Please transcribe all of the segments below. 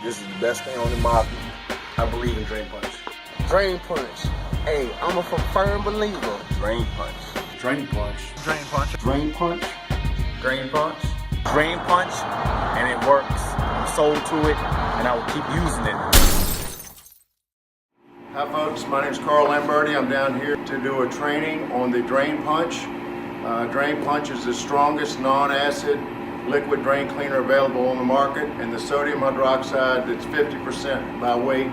This is the best thing on the market. I believe in Drain Punch. Drain Punch. Hey, I'm a firm believer. Drain Punch. Drain Punch. Drain Punch. Drain Punch. Drain Punch. Drain Punch, and it works. I'm sold to it, and I will keep using it. Hi folks, my name is Lamberti. I'm down here to do a training on the Drain Punch. Drain Punch is the strongest non-acid liquid drain cleaner available on the market, and the sodium hydroxide that's 50% by weight.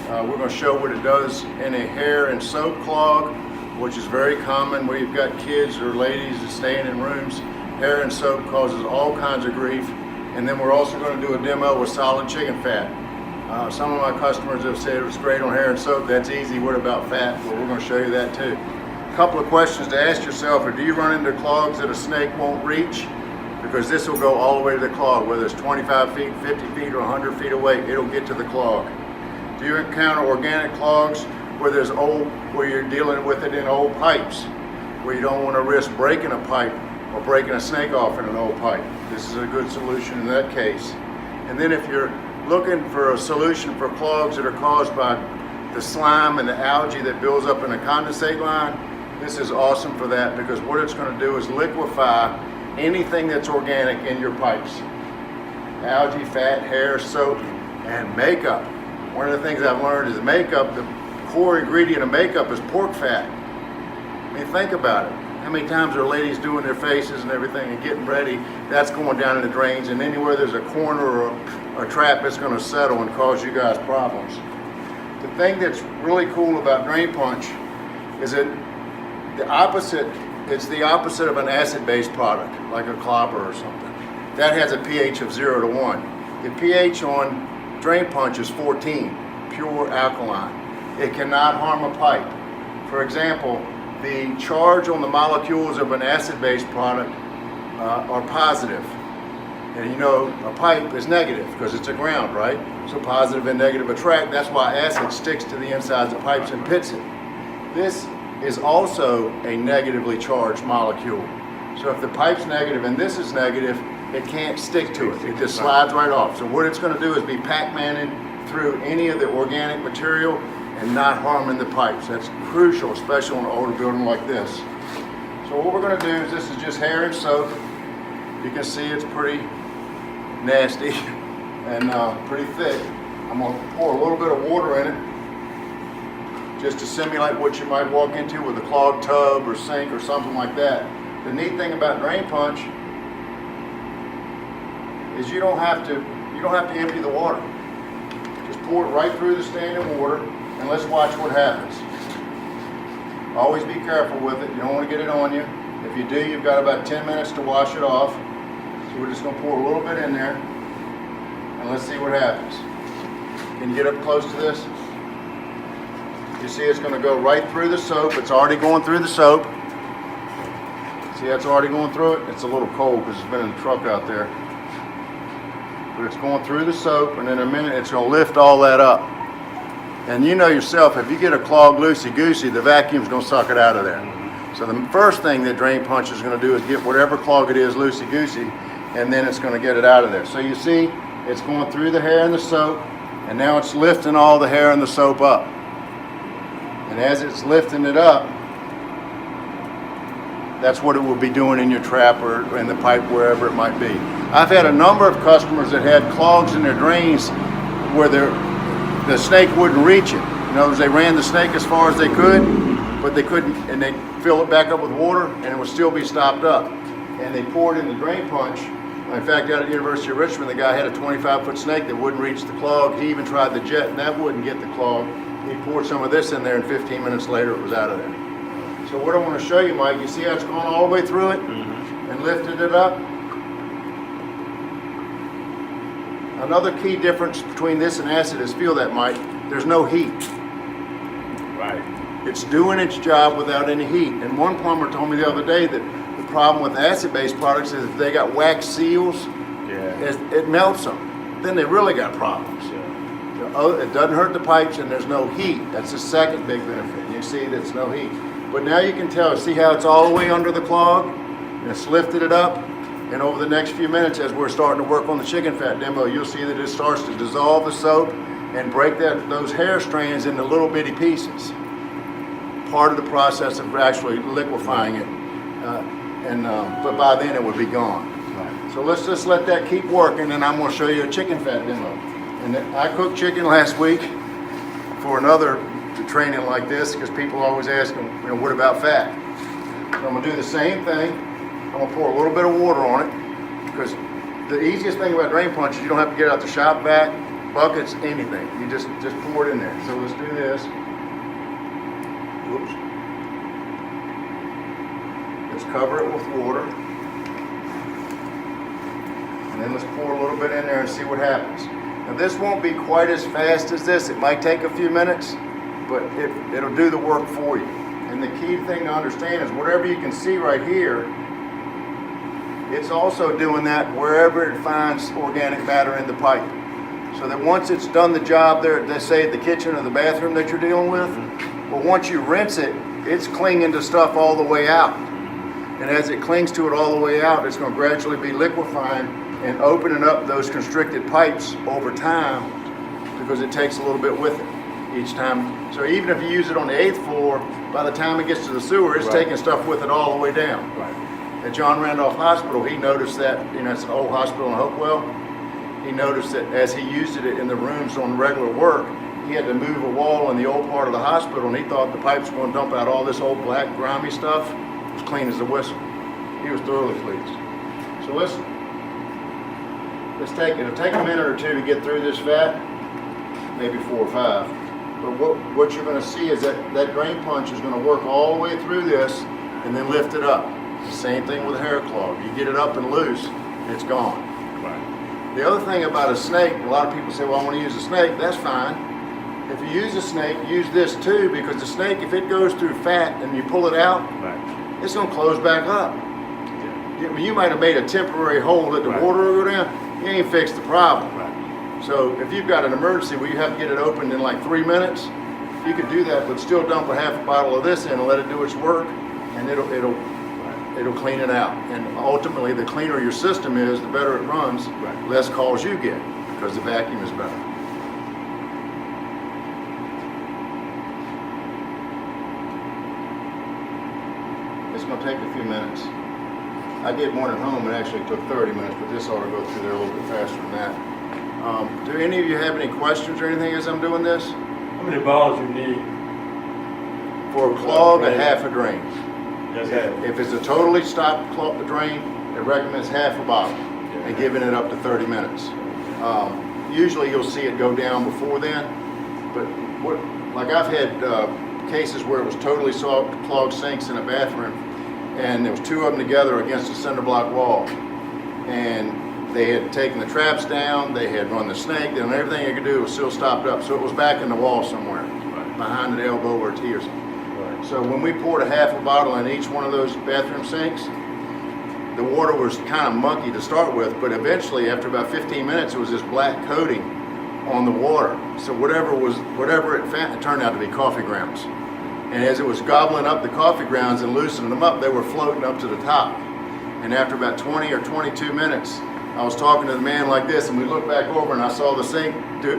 We're going to show what it does in a hair and soap clog, which is very common where you've got kids or ladies that staying in rooms. Hair and soap causes all kinds of grief. And then we're also going to do a demo with solid chicken fat. Some of my customers have said it was great on hair and soap. That's easy. What about fat? Well, we're going to show you that too. A couple of questions to ask yourself are, do you run into clogs that a snake won't reach? Because this will go all the way to the clog, whether it's 25 feet, 50 feet, or 100 feet away, it'll get to the clog. Do you encounter organic clogs where you're dealing with it in old pipes, where you don't want to risk breaking a pipe or breaking a snake off in an old pipe? This is a good solution in that case. And then if you're looking for a solution for clogs that are caused by the slime and the algae that builds up in the condensate line, this is awesome for that, because what it's going to do is liquefy anything that's organic in your pipes. Algae, fat, hair, soap, and makeup. One of the things I've learned is makeup, the core ingredient of makeup is pork fat. I mean, think about it. How many times are ladies doing their faces and everything and getting ready? That's going down in the drains, and anywhere there's a corner or a trap, it's going to settle and cause you guys problems. The thing that's really cool about Drain Punch is that it's the opposite of an acid-based product, like a Clogger or something. That has a pH of 0 to 1. The pH on Drain Punch is 14, pure alkaline. It cannot harm a pipe. For example, the charge on the molecules of an acid-based product are positive. And you know, a pipe is negative because it's a ground, right? So positive and negative attract. That's why acid sticks to the insides of pipes and pits it. This is also a negatively charged molecule. So if the pipe's negative and this is negative, it can't stick to it. It just slides right off. So what it's going to do is be Pac-Maned through any of the organic material and not harming the pipes. That's crucial, especially on an older building like this. So what we're going to do is, this is just hair and soap. You can see it's pretty nasty and pretty thick. I'm going to pour a little bit of water in it, just to simulate what you might walk into with a clogged tub or sink or something like that. The neat thing about Drain Punch is you don't have to empty the water. Just pour it right through the standing water, and let's watch what happens. Always be careful with it. You don't want to get it on you. If you do, you've got about 10 minutes to wash it off. So we're just going to pour a little bit in there, and let's see what happens. Can you get up close to this? You see it's going to go right through the soap. It's already going through the soap. See, that's already going through it. It's a little cold because it's been in the truck out there. But it's going through the soap, and in a minute it's going to lift all that up. And you know yourself, if you get a clog loosey-goosey, the vacuum's going to suck it out of there. So the first thing that Drain Punch is going to do is get whatever clog it is loosey-goosey, and then it's going to get it out of there. So you see, it's going through the hair and the soap, and now it's lifting all the hair and the soap up. And as it's lifting it up, that's what it will be doing in your trap or in the pipe, wherever it might be. I've had a number of customers that had clogs in their drains where the snake wouldn't reach it. In other words, they ran the snake as far as they could, but they couldn't, and they'd fill it back up with water and it would still be stopped up. And they poured in the Drain Punch. In fact, out at the University of Richmond, the guy had a 25-foot snake that wouldn't reach the clog. He even tried the jet, and that wouldn't get the clog. He poured some of this in there, and 15 minutes later, it was out of there. So what I want to show you, Mike, you see how it's gone all the way through it and lifted it up? Another key difference between this and acid is, feel that, Mike, there's no heat. Right. It's doing its job without any heat. And one plumber told me the other day that the problem with acid-based products is if they got wax seals, it melts them. Then they really got problems. It doesn't hurt the pipes, and there's no heat. That's the second big benefit. You see there's no heat. But now you can tell, see how it's all the way under the clog? And it's lifted it up, And over the next few minutes, as we're starting to work on the chicken fat demo, you'll see that it starts to dissolve the soap and break those hair strands into little bitty pieces. Part of the process of actually liquefying it, but by then it would be gone. So let's just let that keep working, and I'm going to show you a chicken fat demo. And I cooked chicken last week for another training like this, because people always ask them, you know, what about fat? So I'm going to do the same thing. I'm going to pour a little bit of water on it, because the easiest thing about drain punch is you don't have to get out the shop vac, buckets, anything. You just pour it in there. So let's do this. Whoops. Let's cover it with water. And then let's pour a little bit in there and see what happens. Now this won't be quite as fast as this. It might take a few minutes, but it'll do the work for you. And the key thing to understand is whatever you can see right here, it's also doing that wherever it finds organic matter in the pipe. So that once it's done the job there, let's say at the kitchen or the bathroom that you're dealing with, well, once you rinse it, it's clinging to stuff all the way out. And as it clings to it all the way out, it's going to gradually be liquefying and opening up those constricted pipes over time, because it takes a little bit with it each time. So even if you use it on the 8th floor, by the time it gets to the sewer, it's taking stuff with it all the way down. At John Randolph Hospital, he noticed that, you know, it's an old hospital in Hopewell. He noticed that as he used it in the rooms on regular work, he had to move a wall in the old part of the hospital, and he thought the pipes were going to dump out all this old black grimy stuff. It was clean as a whistle. He was thoroughly pleased. So it'll take a minute or two to get through this vat, maybe 4 or 5. But what you're going to see is that drain punch is going to work all the way through this and then lift it up. Same thing with a hair clog. You get it up and loose, it's gone. Right. The other thing about a snake, a lot of people say, well, I want to use a snake. That's fine. If you use a snake, use this too, because the snake, if it goes through fat and you pull it out, it's going to close back up. You might have made a temporary hole that the water will go down. You ain't fixed the problem. So if you've got an emergency where you have to get it opened in like 3 minutes, you could do that, but still dump a half a bottle of this in and let it do its work, and it'll clean it out. And ultimately, the cleaner your system is, the better it runs, less calls you get, because the vacuum is better. It's going to take a few minutes. I did one at home, it actually took 30 minutes, but this ought to go through there a little bit faster than that. Do any of you have any questions or anything as I'm doing this? How many bottles you need? For a clog, a half a drain. Just half. If it's a totally stopped drain, it recommends half a bottle and giving it up to 30 minutes. Usually you'll see it go down before then, but like I've had cases where it was totally clogged sinks in a bathroom, and there was 2 of them together against a cinder block wall, and they had taken the traps down, they had run the snake, and everything they could do was still stopped up, so it was back in the wall somewhere, behind an elbow or a T or something. So when we poured a half a bottle in each one of those bathroom sinks, the water was kind of mucky to start with, but eventually after about 15 minutes it was this black coating on the water. So whatever it found, it turned out to be coffee grounds. And as it was gobbling up the coffee grounds and loosening them up, they were floating up to the top. And after about 20 or 22 minutes, I was talking to the man like this, and we looked back over and I saw the sink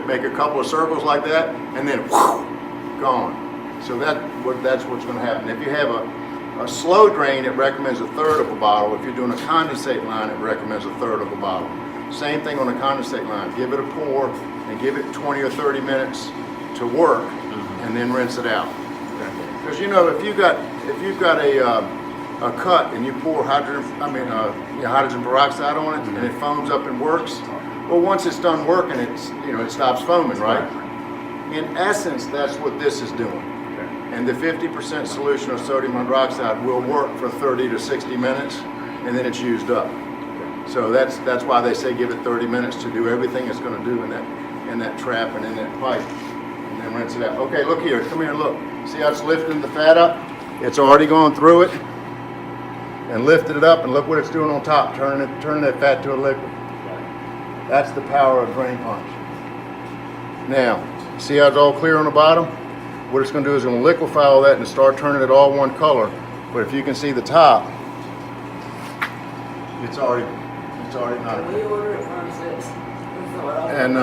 make a couple of circles like that, and then whoosh, gone. So that's what's going to happen. If you have a slow drain, it recommends a third of a bottle. If you're doing a condensate line, it recommends a third of a bottle. Same thing on a condensate line. Give it a pour and give it 20 or 30 minutes to work, and then rinse it out. Because you know, if you've got a cut and you pour hydrogen peroxide on it, and it foams up and works, well, once it's done working, it stops foaming, right? In essence, that's what this is doing. And the 50% solution of sodium hydroxide will work for 30 to 60 minutes, and then it's used up. So that's why they say give it 30 minutes to do everything it's going to do in that trap and in that pipe, and then rinse it out. Okay, look here. Come here, look. See how it's lifting the fat up? It's already gone through it and lifted it up, and look what it's doing on top, turning that fat to a liquid. That's the power of drain punch. Now, see how it's all clear on the bottom? What it's going to do is it's going to liquefy all that and start turning it all one color. But if you can see the top, it's already start at 9. We order it from 6. And,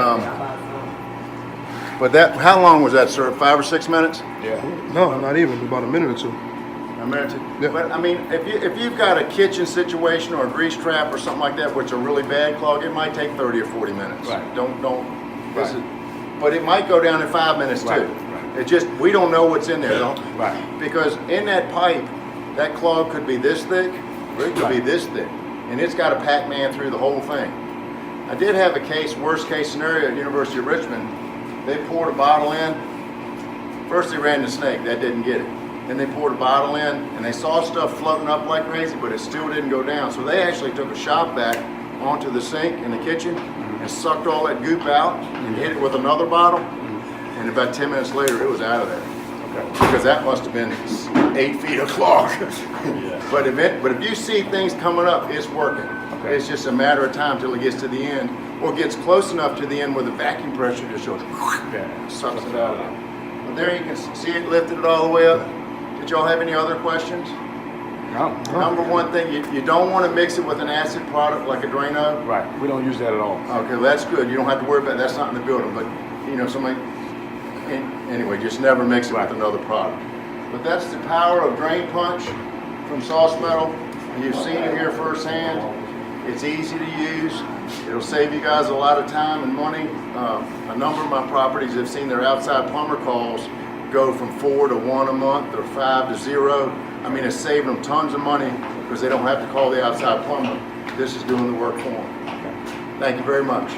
But that, how long was that, sir? 5 or 6 minutes? No, not even, about a minute or two. A minute. Yeah. But I mean, if you've got a kitchen situation or a grease trap or something like that, which are really bad clog, it might take 30 or 40 minutes. Right. Don't. Right. But it might go down in 5 minutes too. Right, right. It just, we don't know what's in there, though. Right. Because in that pipe, that clog could be this thick, or it could be this thick, and it's got a Pac-Man through the whole thing. I did have a case, worst case scenario at University of Richmond. They poured a bottle in. First they ran the snake, that didn't get it. Then they poured a bottle in, and they saw stuff floating up like crazy, but it still didn't go down. So they actually took a shop vac onto the sink in the kitchen and sucked all that goop out and hit it with another bottle. And about 10 minutes later, it was out of there. Because that must have been 8 feet of clog. But if you see things coming up, it's working. Okay. It's just a matter of time till it gets to the end, or gets close enough to the end where the vacuum pressure just goes, sucks it out of there. But there you can see it lifted it all the way up. Did y'all have any other questions? No. Number one thing, you don't want to mix it with an acid product like a Drano. Right. We don't use that at all. Okay, well, that's good. You don't have to worry about that. That's not in the building. But, you know, somebody, anyway, just never mix it with another product. But that's the power of drain punch from Sauce Metal. You've seen it here firsthand. It's easy to use. It'll save you guys a lot of time and money. A number of my properties have seen their outside plumber calls go from 4 to 1 a month or 5 to 0. I mean, it's saving them tons of money because they don't have to call the outside plumber. This is doing the work for them. Thank you very much.